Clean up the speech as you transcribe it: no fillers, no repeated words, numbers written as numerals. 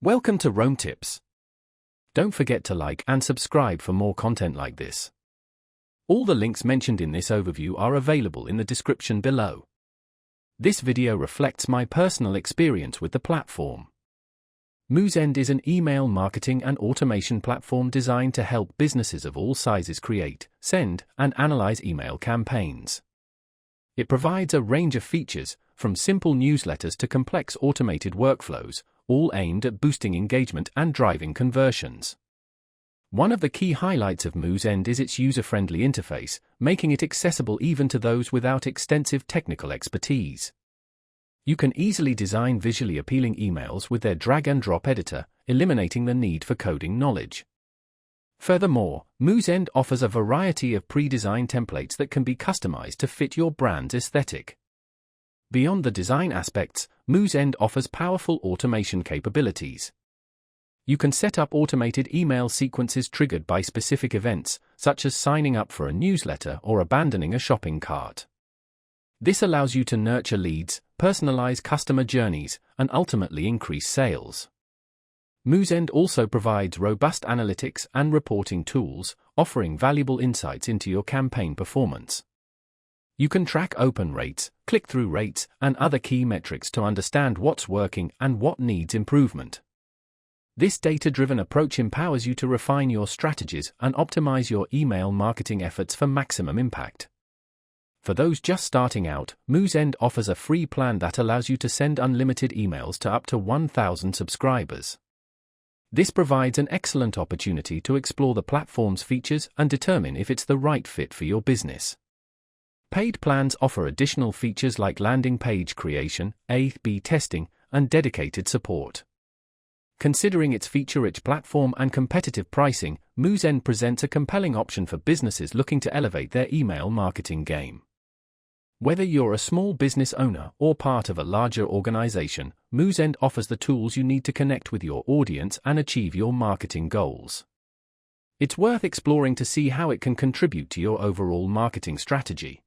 Welcome to Rome Tips. Don't forget to like and subscribe for more content like this. All the links mentioned in this overview are available in the description below. This video reflects my personal experience with the platform. Moosend is an email marketing and automation platform designed to help businesses of all sizes create, send, and analyze email campaigns. It provides a range of features, from simple newsletters to complex automated workflows, all aimed at boosting engagement and driving conversions. One of the key highlights of Moosend is its user-friendly interface, making it accessible even to those without extensive technical expertise. You can easily design visually appealing emails with their drag-and-drop editor, eliminating the need for coding knowledge. Furthermore, Moosend offers a variety of pre-designed templates that can be customized to fit your brand's aesthetic. Beyond the design aspects, Moosend offers powerful automation capabilities. You can set up automated email sequences triggered by specific events, such as signing up for a newsletter or abandoning a shopping cart. This allows you to nurture leads, personalize customer journeys, and ultimately increase sales. Moosend also provides robust analytics and reporting tools, offering valuable insights into your campaign performance. You can track open rates, click-through rates, and other key metrics to understand what's working and what needs improvement. This data-driven approach empowers you to refine your strategies and optimize your email marketing efforts for maximum impact. For those just starting out, Moosend offers a free plan that allows you to send unlimited emails to up to 1,000 subscribers. This provides an excellent opportunity to explore the platform's features and determine if it's the right fit for your business. Paid plans offer additional features like landing page creation, A/B testing, and dedicated support. Considering its feature-rich platform and competitive pricing, Moosend presents a compelling option for businesses looking to elevate their email marketing game. Whether you're a small business owner or part of a larger organization, Moosend offers the tools you need to connect with your audience and achieve your marketing goals. It's worth exploring to see how it can contribute to your overall marketing strategy.